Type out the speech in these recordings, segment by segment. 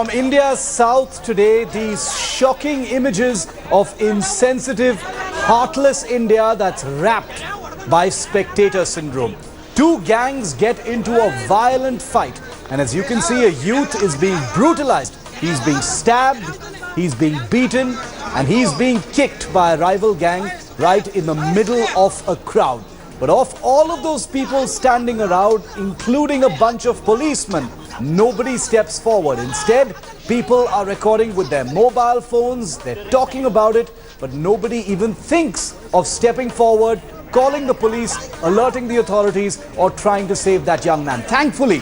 From India's south today, these shocking images of insensitive, heartless India that's wrapped by spectator syndrome. Two gangs get into a violent fight, and as you can see, a youth is being brutalized. He's being stabbed, he's being beaten, and he's being kicked by a rival gang right in the middle of a crowd. But of all of those people standing around, including a bunch of policemen, nobody steps forward. Instead, people are recording with their mobile phones, they're talking about it, but nobody even thinks of stepping forward, calling the police, alerting the authorities, or trying to save that young man. Thankfully,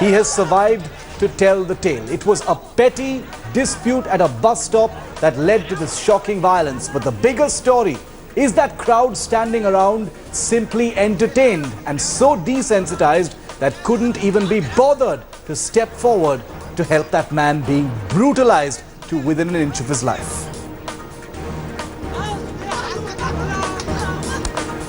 he has survived to tell the tale. It was a petty dispute at a bus stop that led to this shocking violence. But the bigger story is that crowd standing around simply entertained and so desensitized that couldn't even be bothered to step forward to help that man being brutalized to within an inch of his life.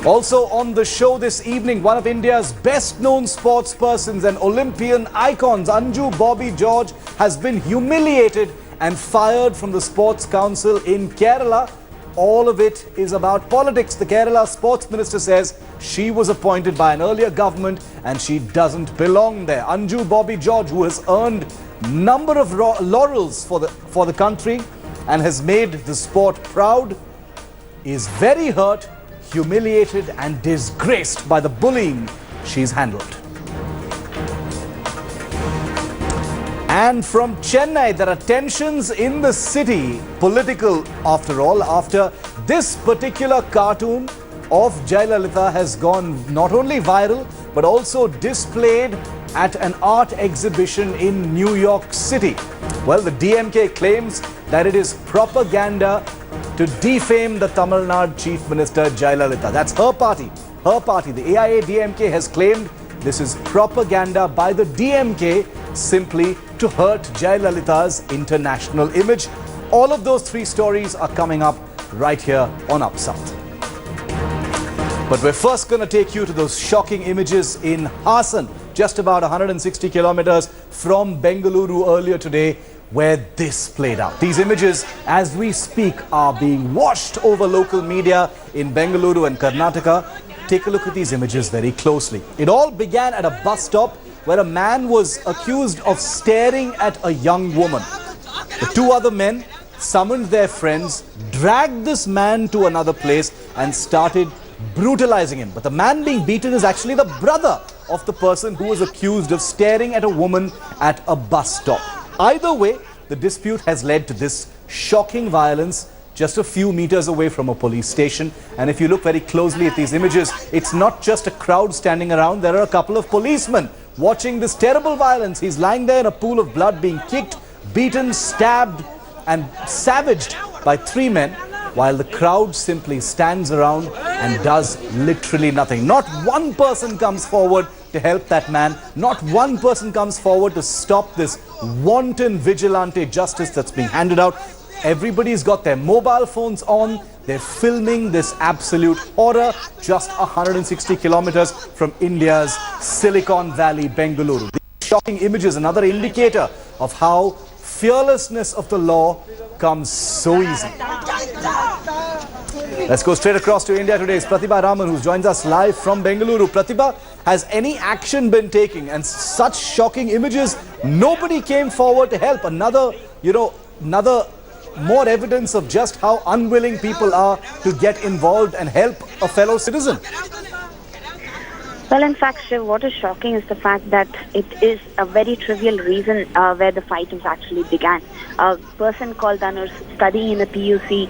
Also on the show this evening, one of India's best-known sports persons and Olympian icons, Anju Bobby George, has been humiliated and fired from the Sports Council in Kerala. All of it is about politics. The Kerala sports minister says she was appointed by an earlier government and she doesn't belong there. Anju Bobby George, who has earned number of laurels for the country and has made the sport proud, is very hurt, humiliated and disgraced by the bullying she's handled. And from Chennai, there are tensions in the city, political after all, after this particular cartoon of Jayalalithaa has gone not only viral, but also displayed at an art exhibition in New York City. Well, the DMK claims that it is propaganda to defame the Tamil Nadu Chief Minister Jayalalithaa. That's her party. Her party, the AIDMK, has claimed this is propaganda by the DMK simply to hurt Jayalalitha's international image. All of those three stories are coming up right here on Up South. But we're first going to take you to those shocking images in Hassan, just about 160 kilometers from Bengaluru earlier today, where this played out. These images, as we speak, are being washed over local media in Bengaluru and Karnataka. Take a look at these images very closely. It all began at a bus stop where a man was accused of staring at a young woman. The two other men summoned their friends, dragged this man to another place and started brutalizing him. But the man being beaten is actually the brother of the person who was accused of staring at a woman at a bus stop. Either way, the dispute has led to this shocking violence just a few meters away from a police station. And if you look very closely at these images, it's not just a crowd standing around. There are a couple of policemen watching this terrible violence. He's lying there in a pool of blood, being kicked, beaten, stabbed and savaged by three men, while the crowd simply stands around and does literally nothing. Not one person comes forward to help that man. Not one person comes forward to stop this wanton vigilante justice that's being handed out. Everybody's got their mobile phones on. They're filming this absolute horror just 160 kilometers from India's Silicon Valley, Bengaluru. These shocking images, another indicator of how fearlessness of the law comes so easy. Let's go straight across to India today. It's Pratibha Raman who joins us live from Bengaluru. Pratibha, has any action been taken? And such shocking images, nobody came forward to help. Another more evidence of just how unwilling people are to get involved and help a fellow citizen. Well, in fact, Shiv, what is shocking is the fact that it is a very trivial reason where the fight was actually began. A person called Dhanush, studying in a PUC,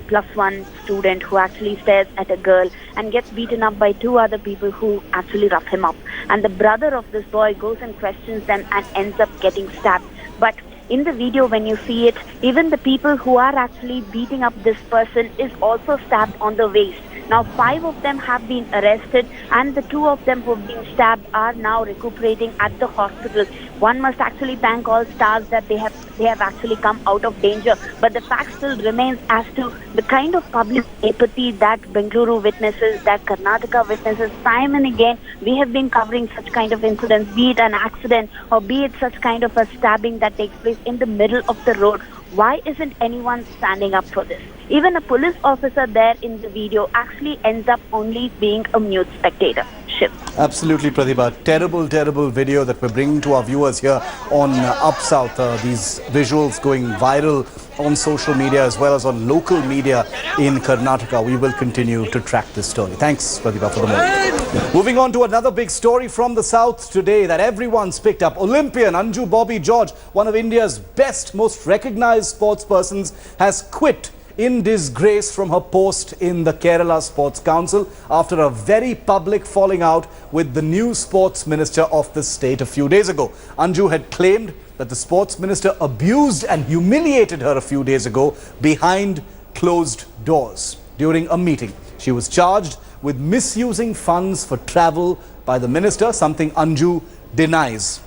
+1 student who actually stares at a girl and gets beaten up by two other people who actually rough him up. And the brother of this boy goes and questions them and ends up getting stabbed. But in the video, when you see it, even the people who are actually beating up this person is also stabbed on the waist. Now, 5 of them have been arrested and the 2 of them who have been stabbed are now recuperating at the hospital. One must actually thank all stars that they have actually come out of danger. But the fact still remains as to the kind of public apathy that Bengaluru witnesses, that Karnataka witnesses time and again. We have been covering such kind of incidents, be it an accident or be it such kind of a stabbing that takes place in the middle of the road. Why isn't anyone standing up for this? Even a police officer there in the video actually ends up only being a mute spectator. Shiv. Absolutely, Pratibha. Terrible, terrible video that we're bringing to our viewers here on Up South. These visuals going viral on social media as well as on local media in Karnataka. We will continue to track this story. Thanks, Pratibha, for the moment. Moving on to another big story from the South today that everyone's picked up. Olympian Anju Bobby George, one of India's best, most recognized sports persons, has quit in disgrace from her post in the Kerala Sports Council after a very public falling out with the new sports minister of the state a few days ago. Anju had claimed that the sports minister abused and humiliated her a few days ago behind closed doors during a meeting. She was charged with misusing funds for travel by the minister, something Anju denies,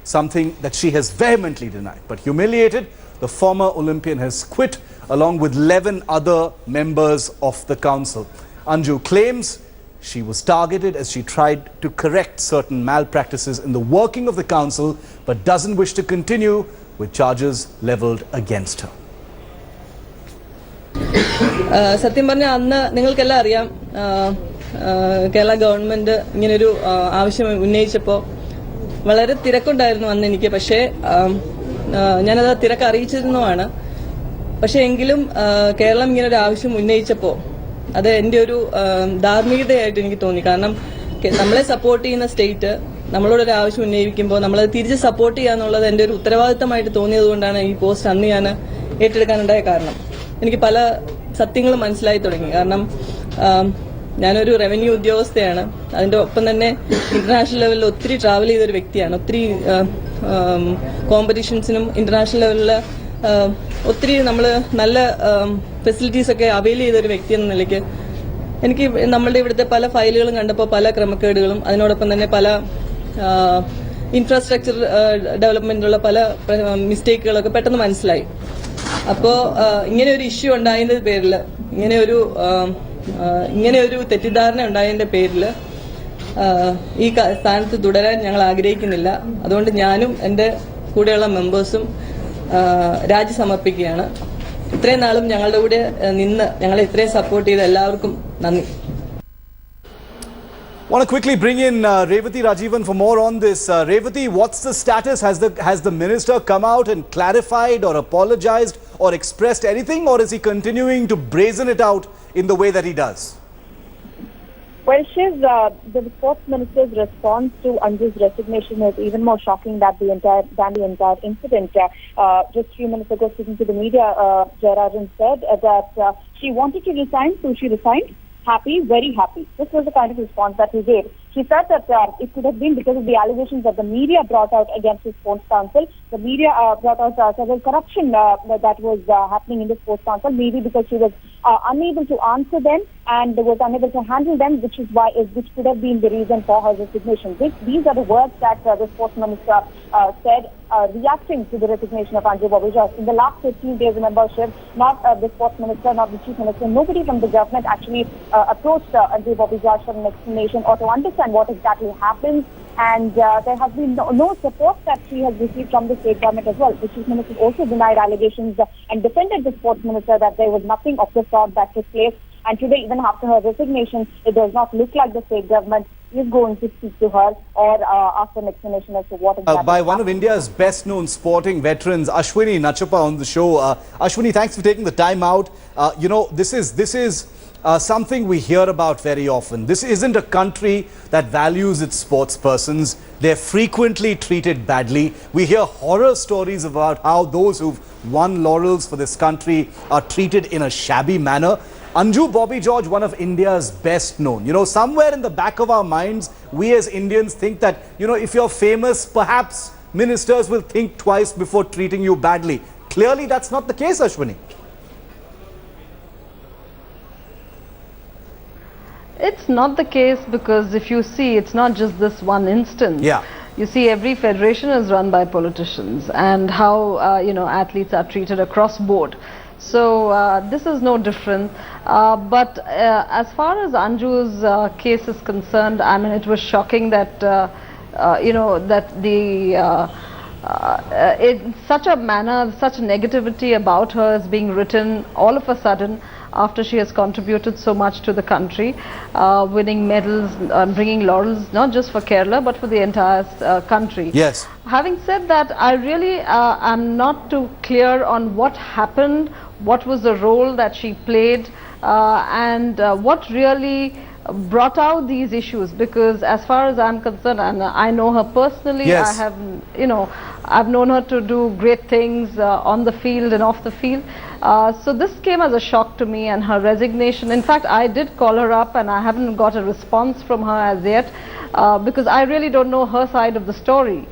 something that she has vehemently denied. But humiliated, the former Olympian has quit along with 11 other members of the council. Anju claims she was targeted as she tried to correct certain malpractices in the working of the council, but doesn't wish to continue with charges leveled against her. സത്യം പറഞ്ഞാൽ അന്ന് നിങ്ങൾക്കെല്ലാം അറിയാം Kerala government ഇങ്ങനൊരു ആവശ്യം ഉന്നയിച്ചപ്പോൾ വളരെ തിരക്കുണ്ടായിരുന്നു അന്ന് എനിക്ക്. പക്ഷേ ഞാനത് തിരക്ക് അറിയിച്ചിരുന്നതാണ്. പക്ഷെ എങ്കിലും കേരളം ഇങ്ങനൊരു ആവശ്യം ഉന്നയിച്ചപ്പോൾ അത് എൻ്റെ ഒരു ധാർമ്മികതയായിട്ട് എനിക്ക് തോന്നി. കാരണം നമ്മളെ സപ്പോർട്ട് ചെയ്യുന്ന സ്റ്റേറ്റ് നമ്മളോടൊരു ആവശ്യം ഉന്നയിക്കുമ്പോൾ നമ്മളത് തിരിച്ച് സപ്പോർട്ട് ചെയ്യാന്നുള്ളത് എൻ്റെ ഒരു ഉത്തരവാദിത്തമായിട്ട് തോന്നിയത് കൊണ്ടാണ് ഈ പോസ്റ്റ് അന്ന് ഞാൻ ഏറ്റെടുക്കാനുണ്ടായ കാരണം. എനിക്ക് പല സത്യങ്ങളും മനസ്സിലായി തുടങ്ങി. കാരണം ഞാനൊരു റവന്യൂ ഉദ്യോഗസ്ഥയാണ്. അതിൻ്റെ ഒപ്പം തന്നെ ഇന്റർനാഷണൽ ലെവലിൽ ഒത്തിരി ട്രാവൽ ചെയ്തൊരു വ്യക്തിയാണ്. ഒത്തിരി കോമ്പറ്റീഷൻസിനും ഇന്റർനാഷണൽ ലെവലിൽ ഒത്തിരി നമ്മൾ നല്ല ഫെസിലിറ്റീസ് ഒക്കെ അവൈൽ ചെയ്തൊരു വ്യക്തി എന്ന നിലയ്ക്ക് എനിക്ക് നമ്മളുടെ ഇവിടുത്തെ പല ഫയലുകളും കണ്ടപ്പോൾ പല ക്രമക്കേടുകളും അതിനോടൊപ്പം തന്നെ പല ഇൻഫ്രാസ്ട്രക്ചർ ഡെവലപ്മെന്റിലുള്ള പല മിസ്റ്റേക്കുകളൊക്കെ പെട്ടെന്ന് മനസ്സിലായി. അപ്പോൾ ഇങ്ങനെ ഒരു ഇഷ്യൂ ഉണ്ടായതിന്റെ പേരിൽ ഇങ്ങനെ ഒരു തെറ്റിദ്ധാരണ ഉണ്ടായതിന്റെ പേരിൽ ഈ സ്ഥാനത്ത് തുടരാൻ ഞങ്ങൾ ആഗ്രഹിക്കുന്നില്ല. അതുകൊണ്ട് ഞാനും എൻ്റെ കൂടെയുള്ള മെമ്പേഴ്സും രാജി സമർപ്പിക്കുകയാണ്. ഇത്രയും നാളും ഞങ്ങളുടെ കൂടെ നിന്ന് ഞങ്ങളെ ഇത്രയും സപ്പോർട്ട് ചെയ്ത എല്ലാവർക്കും നന്ദി. I want to quickly bring in Revathi Rajivan for more on this. Revathi, what's the status? Has the minister come out and clarified or apologized or expressed anything, or is he continuing to brazen it out in the way that he does? Well, Shiv, the sports minister's response to Anju's resignation is even more shocking than the entire incident. Just a few minutes ago, speaking to the media, Jayalalithaa said that she wanted to resign, so she resigned. Happy, very happy. This was the kind of response that he gave. She said that it could have been because of the allegations that the media brought out against the sports council. The media brought out several corruption that was happening in the sports council, maybe because she was unable to answer them and was unable to handle them, which could have been the reason for her resignation. These are the words that the sports minister said, reacting to the resignation of Anju Bobby George. In the last 15 days, remember, Shiv, not the sports minister, not the chief minister, nobody from the government actually approached Anju Bobby George for an explanation or to understand what exactly happens. And there has been no support that she has received from the state government as well. The chief minister also denied allegations and defended the sports minister that there was nothing of the sort that took place. And today, even after her resignation, it does not look like the state government is going to speak to her or ask an explanation as to what exactly by one of India's best-known sporting veterans, Ashwini Nachappa, on the show. Ashwini, thanks for taking the time out. This is something we hear about very often. This isn't a country that values its sports persons. They're frequently treated badly. We hear horror stories about how those who've won laurels for this country are treated in a shabby manner. Anju Bobby George, one of India's best known. Somewhere in the back of our minds, we as Indians think that, if you're famous, perhaps ministers will think twice before treating you badly. Clearly, that's not the case, Ashwini. It's not the case because if you see, it's not just this one instance. Yeah. you see every federation is run by politicians, and how athletes are treated across board. So this is no different. But as far as Anju's case is concerned, I mean, it was shocking that that the in such a manner, such negativity about her is being written all of a sudden after she has contributed so much to the country, winning medals, bringing laurels not just for Kerala but for the entire country. Yes. Having said that, I really am not too clear on what happened, what was the role that she played, and what really brought out these issues, because as far as I'm concerned, and I know her personally, yes. I have, I've known her to do great things on the field and off the field. So this came as a shock to me, and her resignation. In fact, I did call her up and I haven't got a response from her as yet, because I really don't know her side of the story.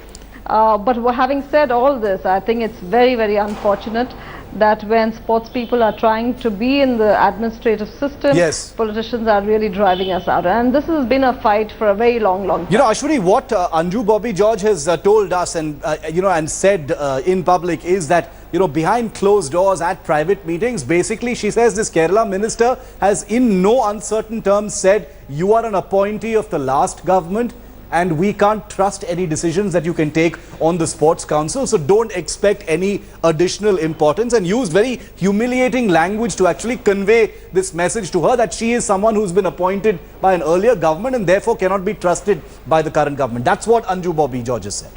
But having said all this, I think it's very, very unfortunate that when sports people are trying to be in the administrative system, yes. politicians are really driving us out. And this has been a fight for a very long, long time. You know, Ashwini, what Anju Bobby George has told us and, and said in public is that, behind closed doors at private meetings, basically she says this Kerala minister has in no uncertain terms said, you are an appointee of the last government, and we can't trust any decisions that you can take on the sports council, so don't expect any additional importance, and used very humiliating language to actually convey this message to her that she is someone who's been appointed by an earlier government and therefore cannot be trusted by the current government. That's what Anju Bobby George has said.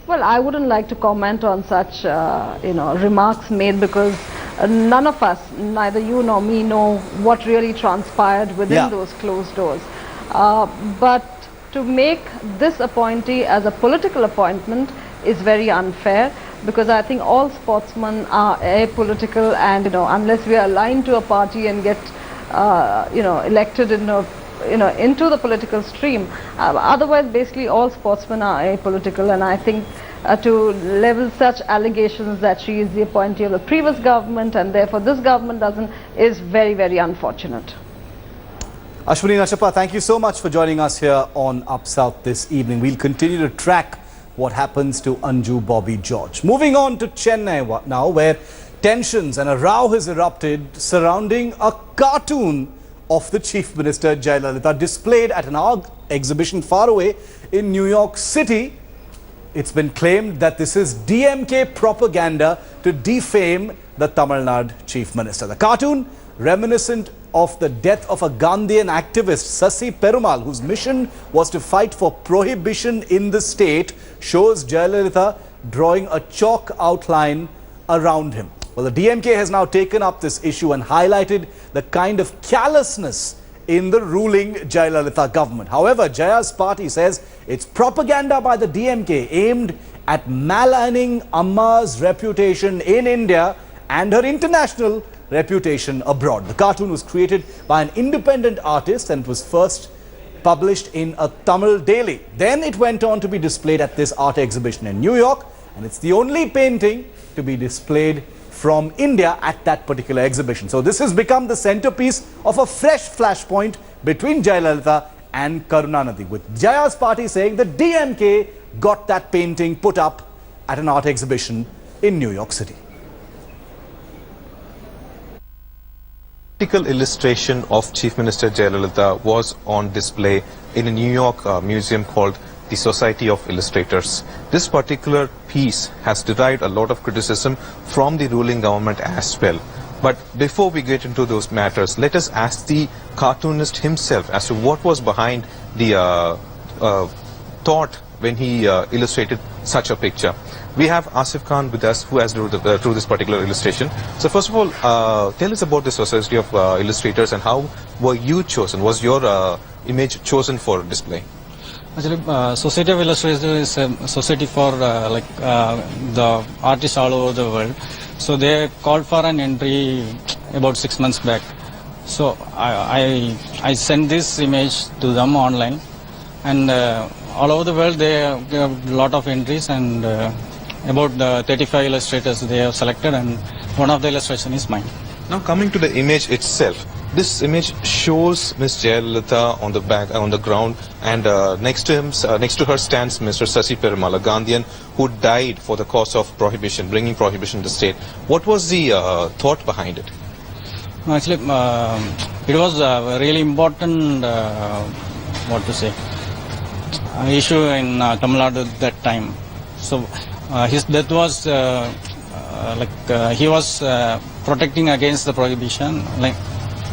Well, I wouldn't like to comment on such, remarks made, because none of us, neither you nor me, know what really transpired within those closed doors. But to make this appointee as a political appointment is very unfair, because I think all sportsmen are apolitical, and unless we are aligned to a party and get elected into the political stream, otherwise basically all sportsmen are apolitical. And I think to level such allegations that she is the appointee of the previous government and therefore this government doesn't, is very, very unfortunate. Ashwini Nachappa, thank you so much for joining us here on Up South this evening. We'll continue to track what happens to Anju Bobby George. Moving on to Chennai now, where tensions and a row has erupted surrounding a cartoon of the Chief Minister Jayalalithaa displayed at an art exhibition far away in New York City. It's been claimed that this is DMK propaganda to defame the Tamil Nadu Chief Minister. The cartoon, reminiscent of the death of a Gandhian activist, Sasi Perumal, whose mission was to fight for prohibition in the state, shows Jayalalithaa drawing a chalk outline around him. Well, the DMK has now taken up this issue and highlighted the kind of callousness in the ruling Jayalalithaa government. However, Jaya's party says it's propaganda by the DMK aimed at maligning Amma's reputation in India and her international reputation abroad. The cartoon was created by an independent artist and it was first published in a Tamil daily. Then it went on to be displayed at this art exhibition in New York, and it's the only painting to be displayed from India at that particular exhibition. So this has become the centerpiece of a fresh flashpoint between Jayalalithaa and Karunanidhi, with Jaya's party saying the DMK got that painting put up at an art exhibition in New York City. Practical illustration of Chief Minister Jayalalithaa was on display in a New York museum called the Society of Illustrators. This particular piece has derived a lot of criticism from the ruling government as well. But before we get into those matters, let us ask the cartoonist himself as to what was behind the thought when he illustrated such a picture. We have Asif Khan with us, who has drew this particular illustration. So first of all, tell us about the Society of Illustrators and how were you chosen? Was your image chosen for display? Actually, Society of Illustrators is a society for the artists all over the world. So they called for an entry about 6 months back. So I sent this image to them online, and all over the world they have a lot of entries, and about 35 illustrators they have selected, and one of the illustration is mine. Now coming to the image itself, This image shows Miss Jayalalithaa on the ground, and next to her stands Mr. Sasi Perumal, a Gandhian who died for the cause of prohibition, bringing prohibition to the state. What was the thought behind it? Actually, it was a really important, issue in Tamil Nadu at that time. So his death was he was protecting against the prohibition,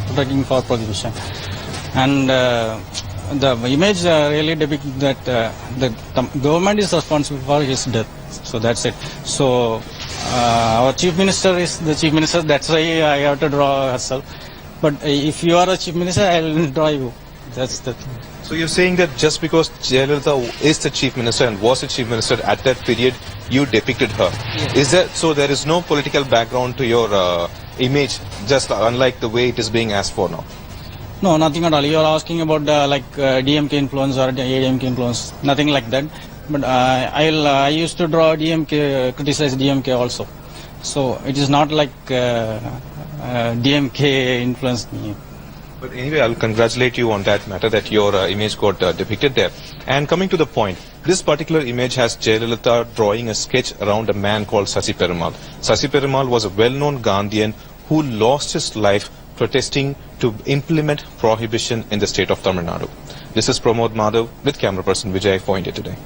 protecting for prohibition, and the image really depicts that the government is responsible for his death. So that's it. So our chief minister is the chief minister. That's why I have to draw herself. But if you are a chief minister, I will draw you. That's the thing. So you're saying that just because Jayalalithaa is the chief minister and was the chief minister at that period, you depicted her. Yes. Is that so? There is no political background to your image, just unlike the way it is being asked for now. No, nothing at all. You are asking about DMK influence or AIDMK influence. Nothing like that. But I used to draw DMK, criticize DMK also. So it is not like DMK influenced me. But anyway, I'll congratulate you on that matter that your image got depicted there. And coming to the point, this particular image has Jayalalithaa drawing a sketch around a man called Sasi Perumal. Sasi Perumal was a well-known Gandhian who lost his life protesting to implement prohibition in the state of Tamil Nadu. This is Pramod Madhav with camera person Vijay for India Today.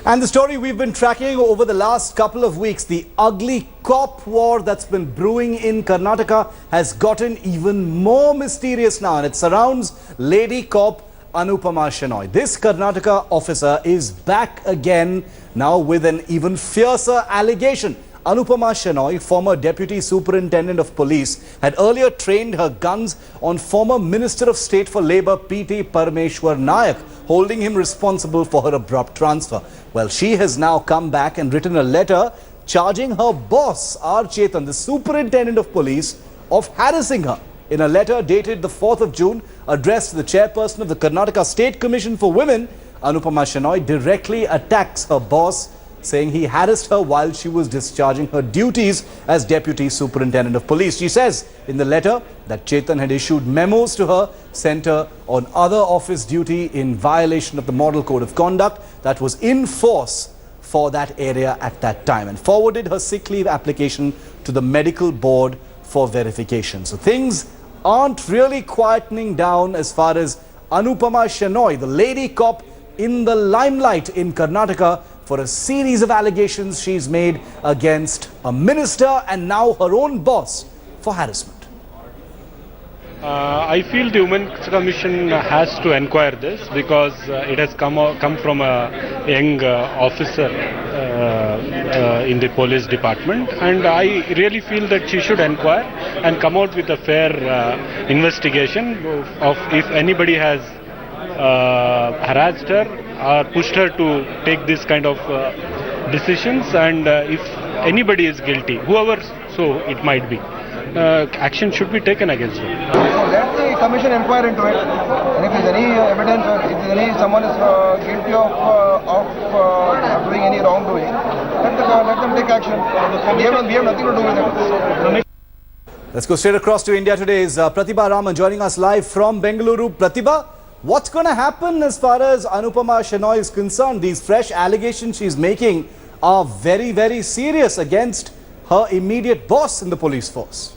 And the story we've been tracking over the last couple of weeks, the ugly cop war that's been brewing in Karnataka has gotten even more mysterious now, and it surrounds lady cop Anupama Shenoy. This Karnataka officer is back again now with an even fiercer allegation. Anupama Shenoy, former Deputy Superintendent of Police, had earlier trained her guns on former Minister of State for Labour P.T. Parameshwar Nayak, holding him responsible for her abrupt transfer. Well, she has now come back and written a letter charging her boss, R. Chetan, the Superintendent of Police, of harassing her. In a letter dated the 4th of June, addressed to the chairperson of the Karnataka State Commission for Women, Anupama Shenoy directly attacks her boss, saying he harassed her while she was discharging her duties as Deputy Superintendent of Police. She says in the letter that Chetan had issued memos to her, sent her on other office duty in violation of the Model Code of Conduct that was in force for that area at that time, and forwarded her sick leave application to the medical board for verification. So things aren't really quietening down as far as Anupama Shenoy, the lady cop in the limelight in Karnataka, for a series of allegations she's made against a minister and now her own boss for harassment. I feel the Women's Commission has to inquire this because it has come from a young officer in the police department, and I really feel that she should inquire and come out with a fair investigation of if anybody has harassed her or pushed her to take this kind of decisions, and if anybody is guilty, whoever so it might be, action should be taken against her. So let the commission inquire into it, and if there is any evidence or if someone is guilty of doing any wrongdoing, let them take action. We have nothing to do with it. Let's go straight across to India Today's Pratibha Raman joining us live from Bengaluru. Pratibha, what's going to happen as far as Anupama Shenoy is concerned? These fresh allegations she's making are very, very serious against her immediate boss in the police force.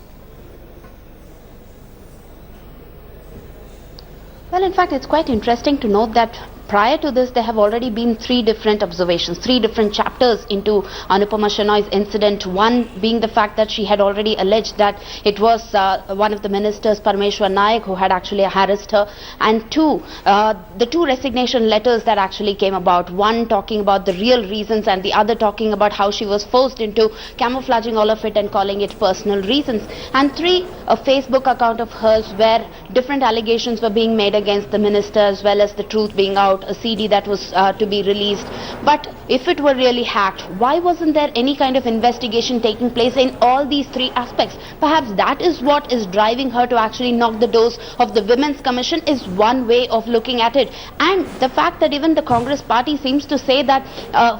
Well, in fact, it's quite interesting to note that prior to this, there have already been three different observations, three different chapters into Anupama Shenoy's incident. One being the fact that she had already alleged that it was one of the ministers, Parameshwar Nayak, who had actually harassed her. And two, the two resignation letters that actually came about. One talking about the real reasons and the other talking about how she was forced into camouflaging all of it and calling it personal reasons. And three, a Facebook account of hers where different allegations were being made against the minister as well as the truth being out. about a CD that was to be released. But if it were really hacked, why wasn't there any kind of investigation taking place in all these three aspects? Perhaps that is what is driving her to actually knock the doors of the Women's Commission, is one way of looking at it. And the fact that even the Congress party seems to say that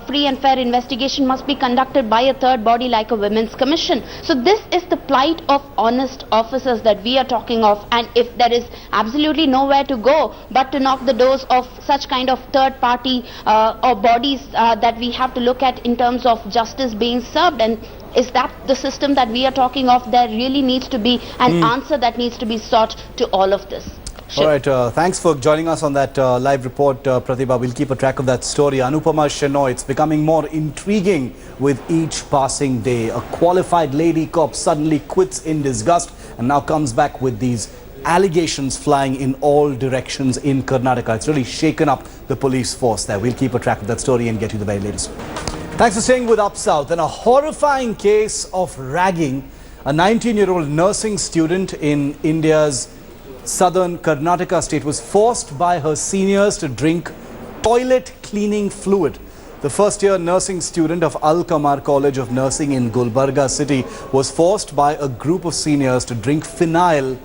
free and fair investigation must be conducted by a third body like a Women's Commission. So this is the plight of honest officers that we are talking of, and if there is absolutely nowhere to go but to knock the doors of such kind of third party or bodies that we have to look at in terms of justice being served, and is that the system that we are talking of? There really needs to be an answer that needs to be sought to all of this. All right, thanks for joining us on that live report, Pratibha. We'll keep a track of that story. Anupama Shenoy, it's becoming more intriguing with each passing day. A qualified lady cop suddenly quits in disgust and now comes back with these allegations flying in all directions in Karnataka. It's really shaken up the police force there. We'll keep a track of that story and get you the very latest. Thanks for staying with Up South. And a horrifying case of ragging. A 19-year-old nursing student in India's southern Karnataka state was forced by her seniors to drink toilet cleaning fluid. The first-year nursing student of Al Kamar College of Nursing in Gulbarga city was forced by a group of seniors to drink phenyl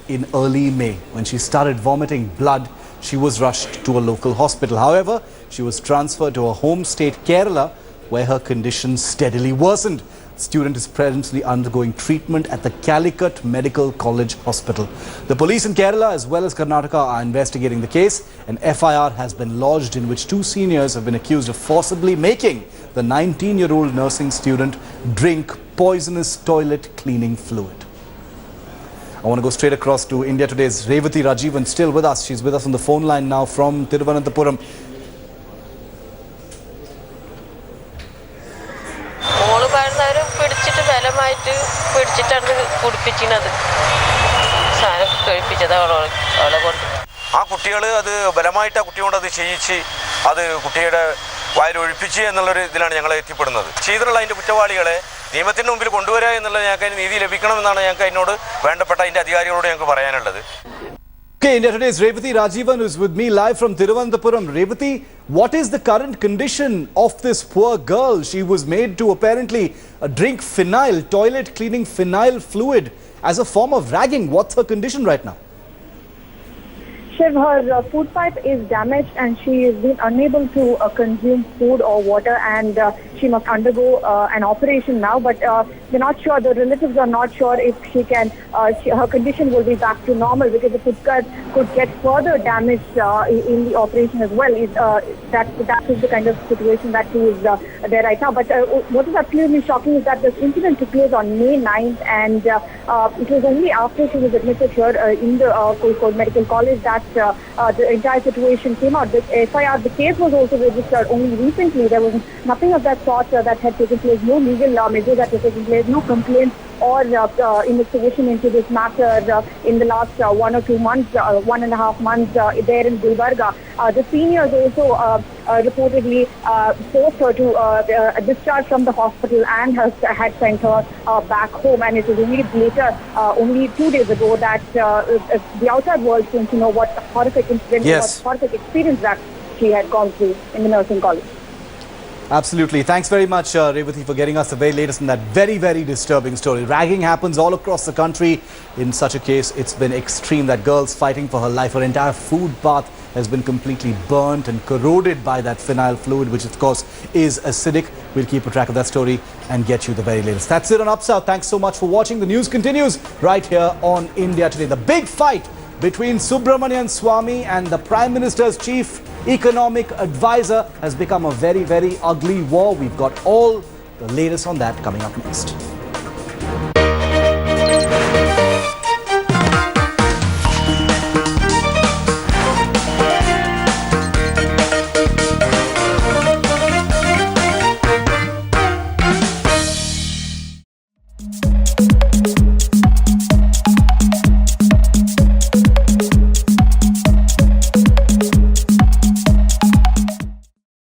in early May. When she started vomiting blood, she was rushed to a local hospital. However, she was transferred to her home state Kerala, where her condition steadily worsened. The student is presently undergoing treatment at the Calicut Medical College Hospital. The police in Kerala as well as Karnataka are investigating the case. An FIR has been lodged in which two seniors have been accused of forcibly making the 19-year-old nursing student drink poisonous toilet cleaning fluid. I want to go straight across to India Today's Revathi Rajivan, still with us. She's with us on the phone line now from Thiruvananthapuram. ആ കുട്ടികൾ അത് ബലമായിട്ട് ആ കുട്ടിയോട് അത് ചെയ്യിച്ച് അത് കുട്ടിയുടെ വയലൊഴിപ്പിച്ച് എന്നുള്ളൊരു ഇതിലാണ് ഞങ്ങൾ എത്തിപ്പെടുന്നത്. ചെയ്തിട്ടുള്ള അതിൻ്റെ കുറ്റവാളികളെ നിയമത്തിന് മുമ്പിൽ കൊണ്ടുവരിക എന്നുള്ളത് ഞങ്ങൾക്ക് അതിന് നീതി ലഭിക്കണമെന്നാണ് ഞങ്ങൾക്ക് അതിനോട് വേണ്ടപ്പെട്ട അതിൻ്റെ അധികാരികളോട് ഞങ്ങൾക്ക് പറയാനുള്ളത്. Okay, India Today's Revathi Rajivan is with me live from Thiruvananthapuram. Revathi, what is the current condition of this poor girl? She was made to apparently drink phenyl, toilet cleaning phenyl fluid as a form of ragging. What's her condition right now? Shiv, her food pipe is damaged and she has been unable to consume food or water, and she must undergo an operation now, but we're not sure, the relatives are not sure if she can, her condition will be back to normal, because the food pipe could get further damaged in the operation as well. That is the kind of situation that she is there right now. But what is absolutely shocking is that this incident took place on May 9th, and it was only after she was admitted here in the Kolkata Medical College that the entire situation came out. The FIR, the case was also registered only recently. There was nothing of that sort that had taken place, no legal measures that had taken place, no complaints or investigation into this matter in the last 1 or 2 months, 1.5 months there in Gulbarga. The seniors also reportedly forced her to discharge from the hospital and had sent her back home. And it was only later, only 2 days ago, that the outside world came to know what horrific incident, what horrific experience that she had gone through in the nursing college. Absolutely. Thanks very much, Revathi, for getting us the very latest in that very, very disturbing story. Ragging happens all across the country. In such a case, it's been extreme. That girl's fighting for her life. Her entire food bath has been completely burnt and corroded by that phenyl fluid, which of course is acidic. We'll keep a track of that story and get you the very latest. That's it on Up South. Thanks so much for watching. The news continues right here on India Today. The big fight between Subramanian Swamy and the Prime Minister's chief economic advisor has become a very, very ugly war. We've got all the latest on that coming up next.